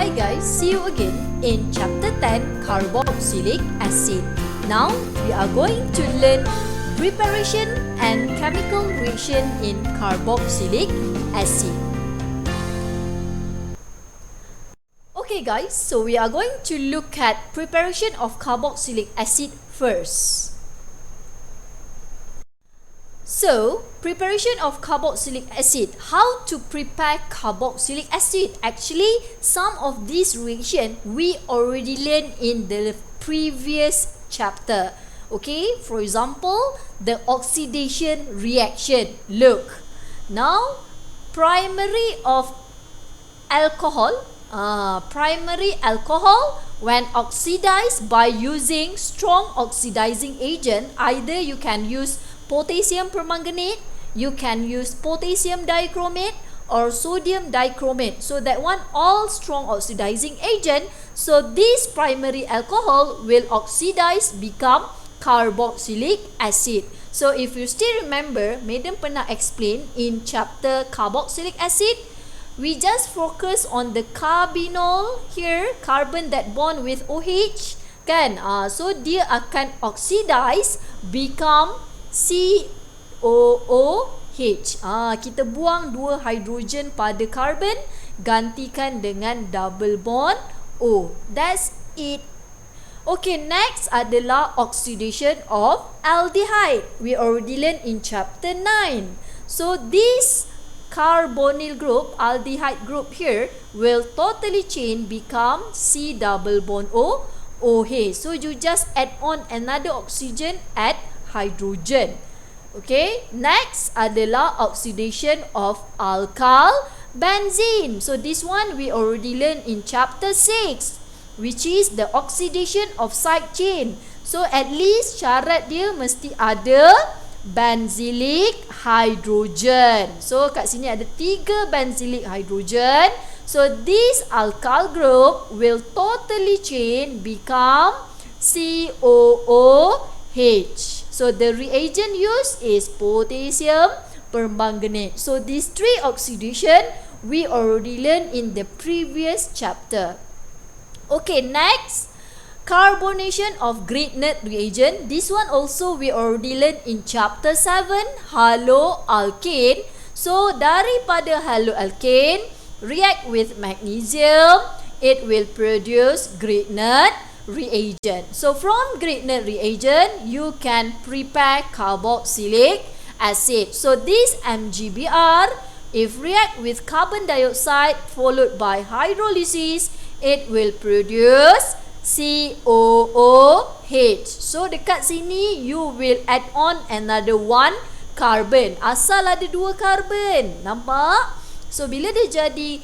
Hi guys, see you again in chapter 10 carboxylic acid. Now we are going to learn preparation and chemical reaction in carboxylic acid. Okay guys, so we are going to look at preparation of carboxylic acid first. So, preparation of carboxylic acid. How to prepare carboxylic acid? Actually, some of these reactions we already learned in the previous chapter. Okay, for example, the oxidation reaction. Look, now primary alcohol when oxidized by using strong oxidizing agent, either you can use potassium permanganate, you can use potassium dichromate or sodium dichromate. So that one all strong oxidizing agent. So this primary alcohol will oxidize become carboxylic acid. So if you still remember, Madam pernah explain in chapter carboxylic acid, we just focus on the carbinol here, carbon that bond with OH kan. So dia akan oxidize become COOH. Kita buang dua hidrogen pada carbon, gantikan dengan double bond O. That's it. Okay, next adalah oxidation of aldehyde. We already learned in chapter 9. So this carbonyl group, aldehyde group here, will totally change become C double bond O OH. So you just add on another oxygen, add hydrogen. Okay, next adalah oxidation of alkyl benzene. So this one we already learned in chapter 6, which is the oxidation of side chain. So at least syarat dia mesti ada benzylic hydrogen. So kat sini ada 3 benzylic hydrogen. So this alkyl group will totally change become COOH. So the reagent used is potassium permanganate. So these 3 oxidation we already learned in the previous chapter. Okay, next, carbonation of Grignard reagent. This one also we already learned in chapter 7, haloalkane. So daripada haloalkane react with magnesium, it will produce Grignard reagent. So from Grignard reagent, you can prepare carboxylic acid. So this MgBr, if react with carbon dioxide followed by hydrolysis, it will produce COOH. So dekat sini you will add on another 1 carbon. Asal ada 2 carbon. Nampak? So bila dia jadi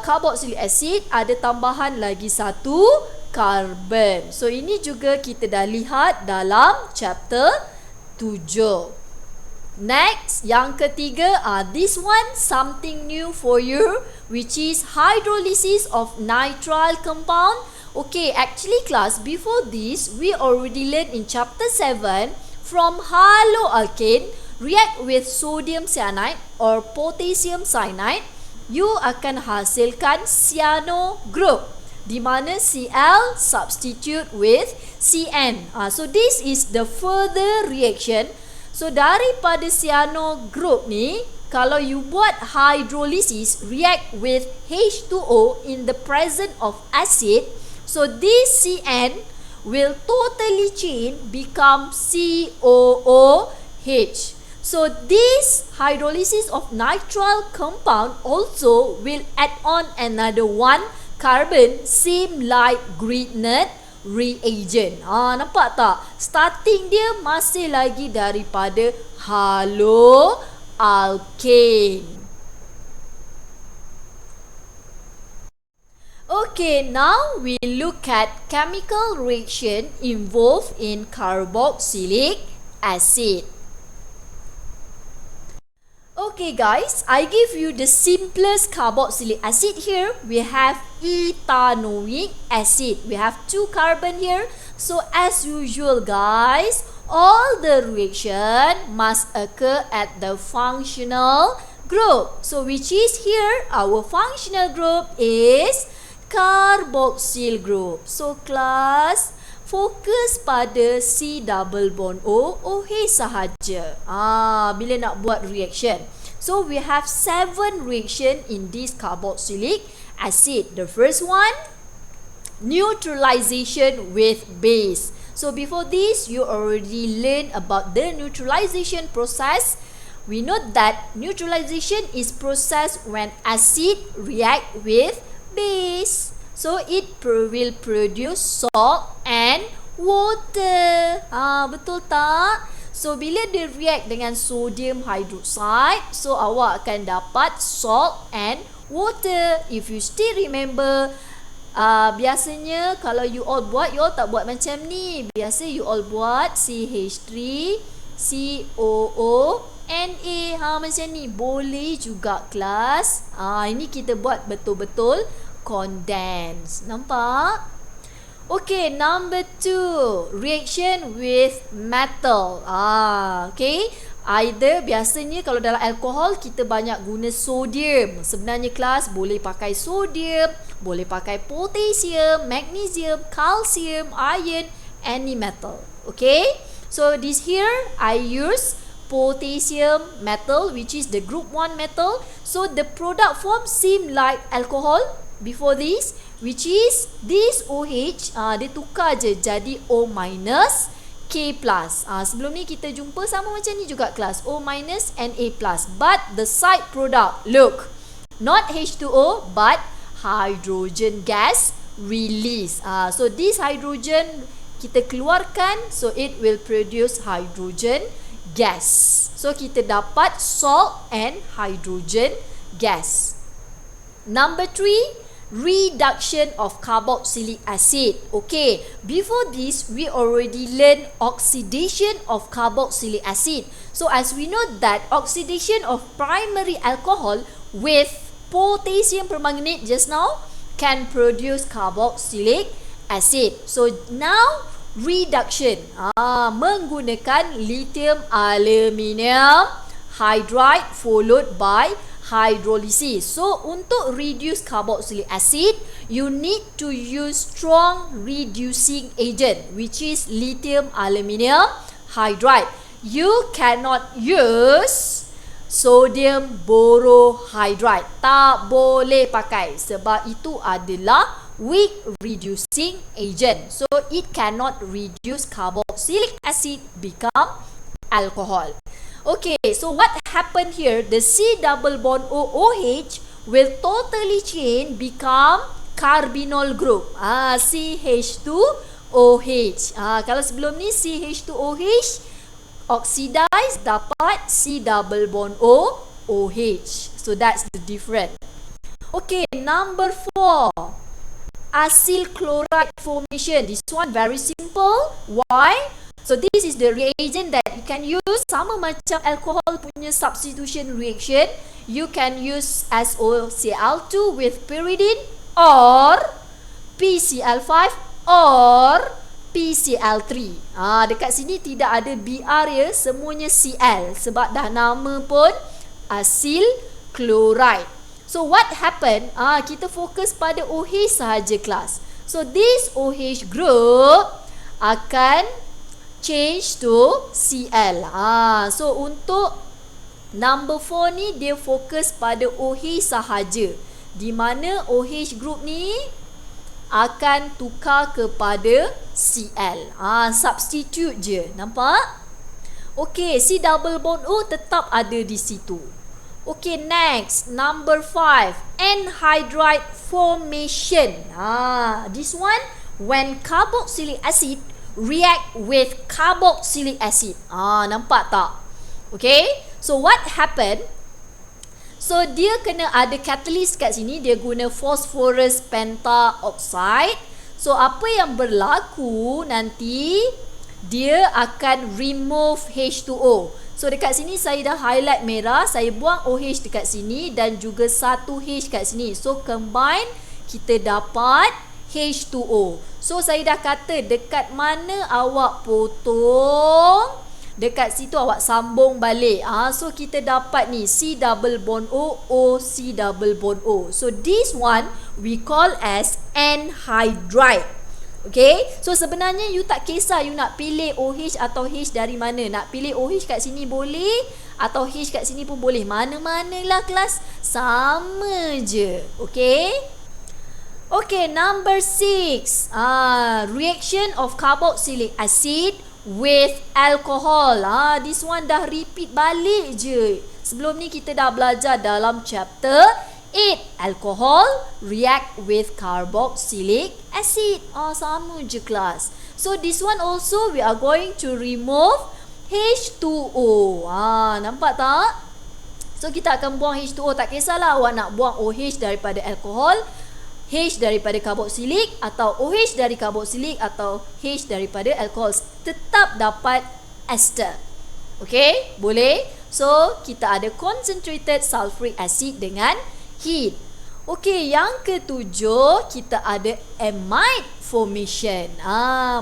carboxylic acid, ada tambahan lagi 1 carbon. So ini juga kita dah lihat dalam chapter 7. Next, yang ketiga, this one something new for you, which is hydrolysis of nitrile compound. Okay, actually class, before this we already learned in chapter 7, from haloalkane react with sodium cyanide or potassium cyanide, you akan hasilkan cyano group, di mana Cl substitute with Cn. So this is the further reaction. So daripada cyano group ni, kalau you buat hydrolysis react with H2O in the presence of acid, so this Cn will totally change become COOH. So this hydrolysis of nitrile compound also will add on another 1 carbon, same like Grignard reagent. Nampak tak? Starting dia masih lagi daripada haloalkane. Okay, now we look at chemical reaction involved in carboxylic acid. Okay guys, I give you the simplest carboxylic acid here. We have ethanoic acid. We have 2 carbon here. So as usual guys, all the reaction must occur at the functional group. So which is here, our functional group is carboxyl group. So class, fokus pada C double bond O, OH sahaja. Bila nak buat reaction. So we have 7 reaction in this carboxylic acid. The first one, neutralization with base. So before this, you already learned about the neutralization process. We know that neutralization is process when acid react with base. So it will produce salt and water. Betul tak? So bila dia react dengan sodium hydroxide, so awak akan dapat salt and water. If you still remember, biasanya kalau you all tak buat macam ni. Biasa you all buat CH3 COO Na. Macam ni boleh juga kelas. Ini kita buat betul-betul condense. Nampak? Okay, number 2, reaction with metal. Okay, either biasanya kalau dalam alkohol kita banyak guna sodium. Sebenarnya kelas boleh pakai sodium, boleh pakai potassium, magnesium, calcium, iron, any metal. Okay, so this here I use potassium metal, which is the group 1 metal. So the product form seem like alcohol before this, which is this OH, dia tukar je jadi O minus K plus. Sebelum ni kita jumpa sama macam ni juga kelas, O minus Na plus. But the side product, look, not H2O but hydrogen gas release. So this hydrogen kita keluarkan, so it will produce hydrogen gas. So kita dapat salt and hydrogen gas. Number 3, reduction of carboxylic acid. Okay, before this we already learned oxidation of carboxylic acid. So as we know that oxidation of primary alcohol with potassium permanganate just now can produce carboxylic acid. So now reduction menggunakan lithium aluminium hydride followed by hydrolysis. So untuk reduce carboxylic acid, you need to use strong reducing agent, which is lithium aluminium hydride. You cannot use sodium borohydride. Tak boleh pakai sebab itu adalah weak reducing agent. So it cannot reduce carboxylic acid become alcohol. Okay, so what happened here? The C double bond OOH will totally change become carbinol group. CH2OH. Kalau sebelum ni CH2OH oxidize dapat C double bond OOH. So that's the difference. Okay, number 4. Acyl chloride formation. This one very simple. Why? So this is the reagent that you can use. Sama macam alcohol punya substitution reaction. You can use SOCl2 with pyridine or PCl5 or PCl3. Dekat sini tidak ada Br ya, semuanya Cl sebab dah nama pun acyl chloride. So what happen? Kita fokus pada OH sahaja kelas. So this OH group akan change to Cl. So untuk number 4 ni dia fokus pada OH sahaja, di mana OH group ni akan tukar kepada Cl. Substitute je, nampak? Okay, C double bond O tetap ada di situ. Okay, next, number 5, anhydride formation. This one, when carboxylic acid react with carboxylic acid. Nampak tak? Okay, so what happened? So dia kena ada catalyst kat sini. Dia guna phosphorus pentaoxide. So apa yang berlaku nanti, dia akan remove H2O. So dekat sini saya dah highlight merah, saya buang OH dekat sini dan juga satu H kat sini. So combine, kita dapat H2O. So saya dah kata dekat mana awak potong Dekat situ awak sambung balik. So kita dapat ni C double bond O, O C double bond O. So this one we call as anhydride. Okay, so sebenarnya you tak kisah you nak pilih OH atau H dari mana. Nak pilih OH kat sini boleh, atau H kat sini pun boleh. Mana-manalah kelas, sama je. Okay. Okay, number 6. Reaction of carboxylic acid with alcohol. This one dah repeat balik je. Sebelum ni kita dah belajar dalam chapter 8. Alcohol react with carboxylic acid. Sama je kelas. So this one also we are going to remove H2O. Nampak tak? So kita akan buang H2O. Tak kisahlah awak nak buang OH daripada alkohol, H daripada karboksilik, atau OH dari karboksilik, atau H daripada alkohol, tetap dapat ester. Okay, boleh. So kita ada concentrated sulfuric acid dengan heat. Okay, yang ketujuh kita ada amide formation.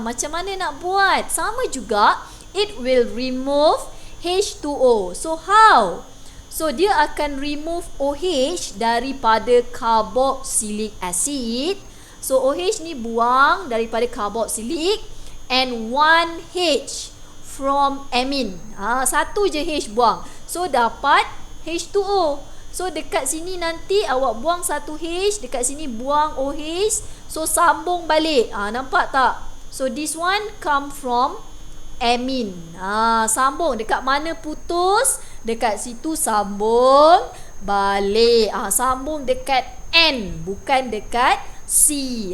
Macam mana nak buat? Sama juga, it will remove H2O. So how? So dia akan remove OH daripada carboxylic acid. So OH ni buang daripada carboxylic, and 1 H from amine. Satu je H buang. So dapat H2O. So dekat sini nanti awak buang satu H, dekat sini buang OH. So sambung balik. Nampak tak? So this one come from amine. Sambung. Dekat mana putus, dekat situ sambung balik. Sambung dekat N, bukan dekat C.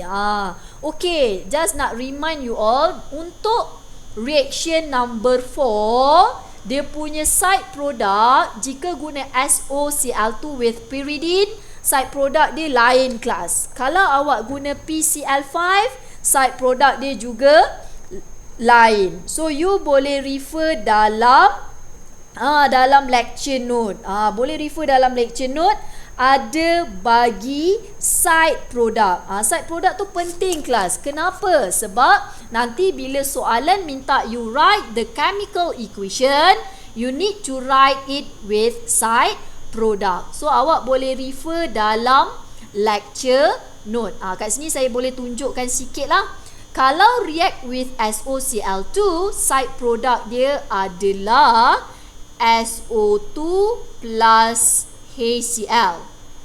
Okay, just nak remind you all, untuk reaction number 4, dia punya side product jika guna SOCl2 with pyridine, side product dia lain kelas. Kalau awak guna PCl5, side product dia juga lain. So you boleh refer dalam lecture note. Boleh refer dalam lecture note, ada bagi side product. Side product tu penting kelas. Kenapa? Sebab nanti bila soalan minta you write the chemical equation, you need to write it with side product. So awak boleh refer dalam lecture note. Kat sini saya boleh tunjukkan sikit lah. Kalau react with SOCl2, side product dia adalah SO2 plus HCl.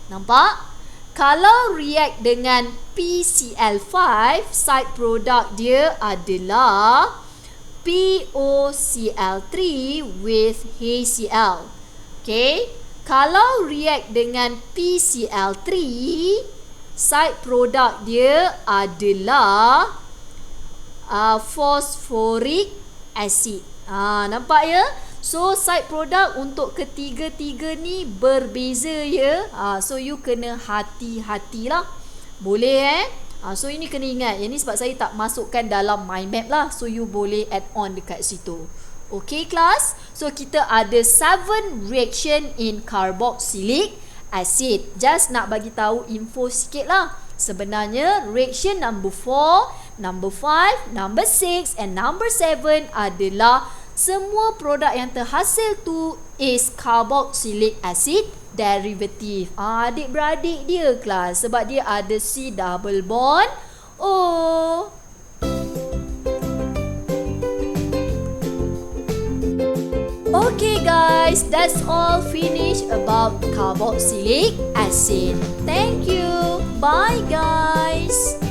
Nampak? Kalau react dengan PCl5, side product dia adalah POCl3 with HCl. Okay? Kalau react dengan PCl3, side product dia adalah phosphoric acid. Nampak ya? So side product untuk ketiga-tiga ni berbeza ya. So you kena hati-hatilah. Boleh so ini kena ingat. Yang ni sebab saya tak masukkan dalam mind map lah. So you boleh add on dekat situ. Okay class. So kita ada 7 reaction in carboxylic acid. Just nak bagi tahu info sikit lah. Sebenarnya reaction number 4, number 5, number 6 and number 7 adalah semua produk yang terhasil tu is carboxylic acid derivative. Adik-beradik dia kelas, sebab dia ada C double bond O. Okay guys, that's all finished about carboxylic acid. Thank you. Bye guys.